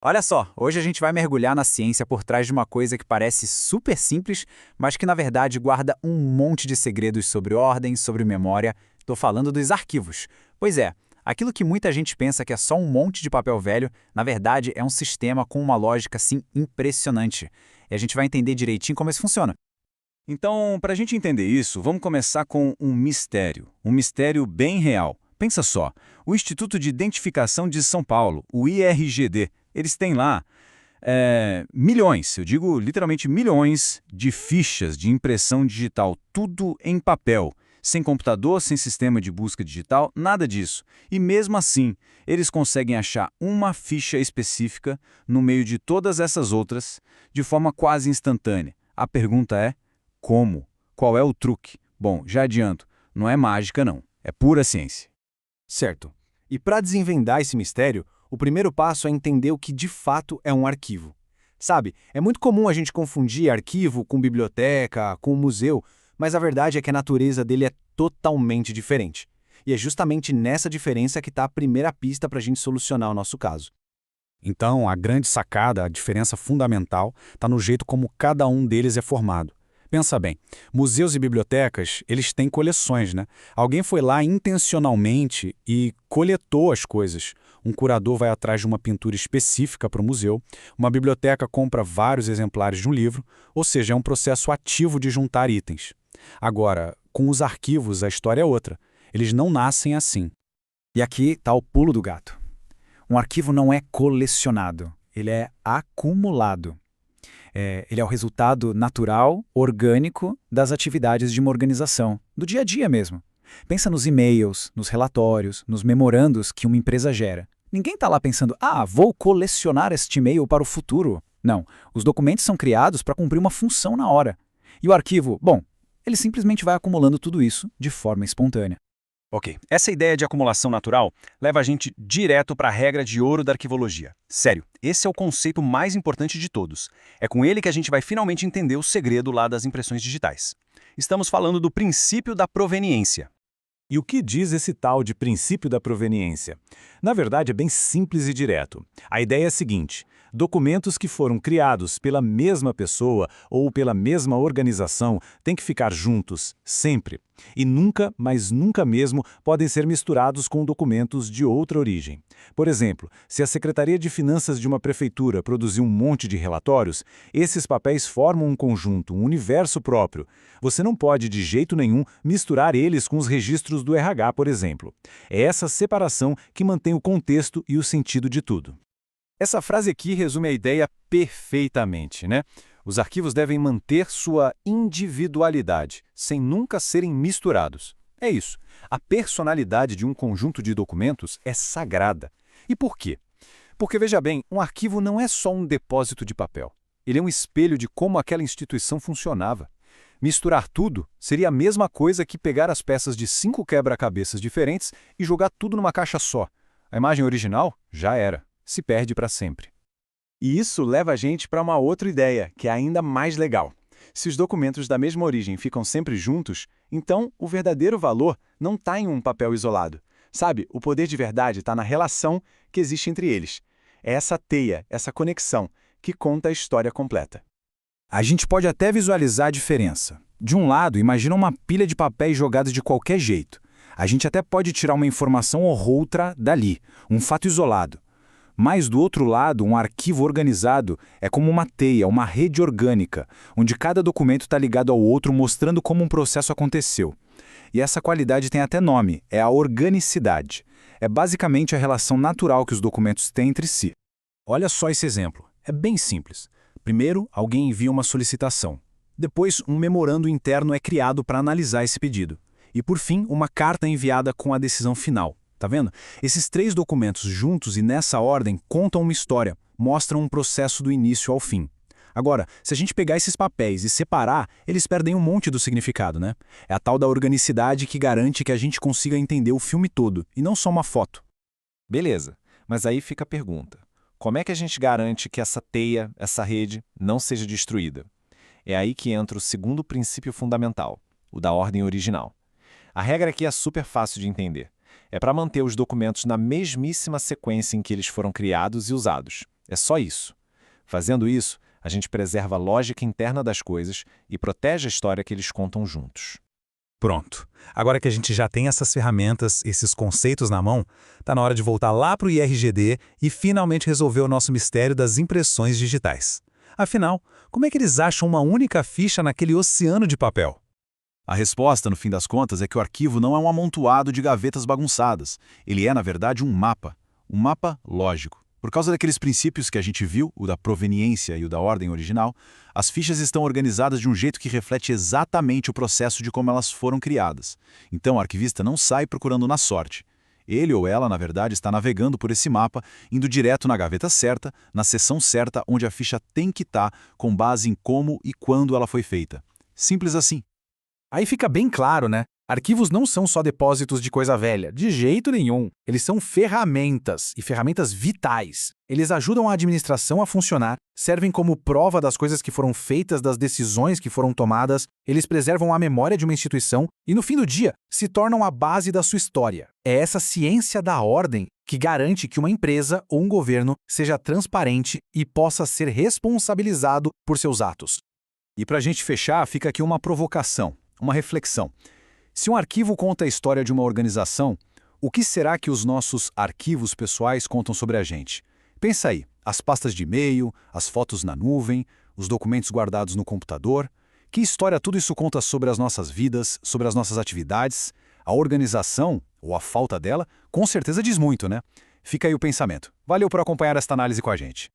Olha só, hoje a gente vai mergulhar na ciência por trás de uma coisa que parece super simples, mas que na verdade guarda um monte de segredos sobre ordem, sobre memória. Estou falando dos arquivos. Pois é, aquilo que muita gente pensa que é só um monte de papel velho, na verdade é um sistema com uma lógica assim impressionante. E a gente vai entender direitinho como isso funciona. Então, para a gente entender isso, vamos começar com um mistério bem real. Pensa só, o Instituto de Identificação de São Paulo, o IRGD, eles têm lá milhões, eu digo literalmente milhões, de fichas de impressão digital, tudo em papel, sem computador, sem sistema de busca digital, nada disso. E mesmo assim, eles conseguem achar uma ficha específica no meio de todas essas outras, de forma quase instantânea. A pergunta é: como? Qual é o truque? Bom, já adianto, não é mágica não, é pura ciência. Certo. E para desvendar esse mistério, o primeiro passo é entender o que de fato é um arquivo. Sabe, é muito comum a gente confundir arquivo com biblioteca, com museu, mas a verdade é que a natureza dele é totalmente diferente. E é justamente nessa diferença que está a primeira pista para a gente solucionar o nosso caso. Então, a grande sacada, a diferença fundamental, está no jeito como cada um deles é formado. Pensa bem, museus e bibliotecas, eles têm coleções, né? Alguém foi lá intencionalmente e coletou as coisas. Um curador vai atrás de uma pintura específica para o museu, uma biblioteca compra vários exemplares de um livro, ou seja, é um processo ativo de juntar itens. Agora, com os arquivos, a história é outra. Eles não nascem assim. E aqui está o pulo do gato. Um arquivo não é colecionado, ele é acumulado. Ele é o resultado natural, orgânico das atividades de uma organização, do dia a dia mesmo. Pensa nos e-mails, nos relatórios, nos memorandos que uma empresa gera. Ninguém está lá pensando, vou colecionar este e-mail para o futuro. Não, os documentos são criados para cumprir uma função na hora. E o arquivo, bom, ele simplesmente vai acumulando tudo isso de forma espontânea. Ok, essa ideia de acumulação natural leva a gente direto para a regra de ouro da arquivologia. Sério, esse é o conceito mais importante de todos. É com ele que a gente vai finalmente entender o segredo lá das impressões digitais. Estamos falando do princípio da proveniência. E o que diz esse tal de princípio da proveniência? Na verdade, é bem simples e direto. A ideia é a seguinte: documentos que foram criados pela mesma pessoa ou pela mesma organização têm que ficar juntos, sempre. E nunca, mas nunca mesmo, podem ser misturados com documentos de outra origem. Por exemplo, se a Secretaria de Finanças de uma prefeitura produzir um monte de relatórios, esses papéis formam um conjunto, um universo próprio. Você não pode, de jeito nenhum, misturar eles com os registros do RH, por exemplo. É essa separação que mantém o contexto e o sentido de tudo. Essa frase aqui resume a ideia perfeitamente, né? Os arquivos devem manter sua individualidade, sem nunca serem misturados. É isso. A personalidade de um conjunto de documentos é sagrada. E por quê? Porque, veja bem, um arquivo não é só um depósito de papel. Ele é um espelho de como aquela instituição funcionava. Misturar tudo seria a mesma coisa que pegar as peças de 5 quebra-cabeças diferentes e jogar tudo numa caixa só. A imagem original já era. Se perde para sempre. E isso leva a gente para uma outra ideia, que é ainda mais legal. Se os documentos da mesma origem ficam sempre juntos, então o verdadeiro valor não está em um papel isolado. Sabe, o poder de verdade está na relação que existe entre eles. É essa teia, essa conexão, que conta a história completa. A gente pode até visualizar a diferença. De um lado, imagina uma pilha de papéis jogados de qualquer jeito. A gente até pode tirar uma informação ou outra dali, um fato isolado. Mas, do outro lado, um arquivo organizado é como uma teia, uma rede orgânica, onde cada documento está ligado ao outro, mostrando como um processo aconteceu. E essa qualidade tem até nome, é a organicidade. É basicamente a relação natural que os documentos têm entre si. Olha só esse exemplo. É bem simples. Primeiro, alguém envia uma solicitação. Depois, um memorando interno é criado para analisar esse pedido. E, por fim, uma carta enviada com a decisão final. Tá vendo? Esses 3 documentos juntos e nessa ordem contam uma história, mostram um processo do início ao fim. Agora, se a gente pegar esses papéis e separar, eles perdem um monte do significado, né? É a tal da organicidade que garante que a gente consiga entender o filme todo, e não só uma foto. Beleza, mas aí fica a pergunta. Como é que a gente garante que essa teia, essa rede, não seja destruída? É aí que entra o segundo princípio fundamental, o da ordem original. A regra aqui é super fácil de entender. É para manter os documentos na mesmíssima sequência em que eles foram criados e usados. É só isso. Fazendo isso, a gente preserva a lógica interna das coisas e protege a história que eles contam juntos. Pronto. Agora que a gente já tem essas ferramentas, esses conceitos na mão, tá na hora de voltar lá para o IRGD e finalmente resolver o nosso mistério das impressões digitais. Afinal, como é que eles acham uma única ficha naquele oceano de papel? A resposta, no fim das contas, é que o arquivo não é um amontoado de gavetas bagunçadas. Ele é, na verdade, um mapa lógico. Por causa daqueles princípios que a gente viu, o da proveniência e o da ordem original, as fichas estão organizadas de um jeito que reflete exatamente o processo de como elas foram criadas. Então o arquivista não sai procurando na sorte. Ele ou ela, na verdade, está navegando por esse mapa, indo direto na gaveta certa, na seção certa onde a ficha tem que estar, com base em como e quando ela foi feita. Simples assim. Aí fica bem claro, né? Arquivos não são só depósitos de coisa velha, de jeito nenhum. Eles são ferramentas, e ferramentas vitais. Eles ajudam a administração a funcionar, servem como prova das coisas que foram feitas, das decisões que foram tomadas, eles preservam a memória de uma instituição e, no fim do dia, se tornam a base da sua história. É essa ciência da ordem que garante que uma empresa ou um governo seja transparente e possa ser responsabilizado por seus atos. E para a gente fechar, fica aqui uma provocação, uma reflexão. Se um arquivo conta a história de uma organização, o que será que os nossos arquivos pessoais contam sobre a gente? Pensa aí, as pastas de e-mail, as fotos na nuvem, os documentos guardados no computador. Que história tudo isso conta sobre as nossas vidas, sobre as nossas atividades? A organização, ou a falta dela, com certeza diz muito, né? Fica aí o pensamento. Valeu por acompanhar esta análise com a gente.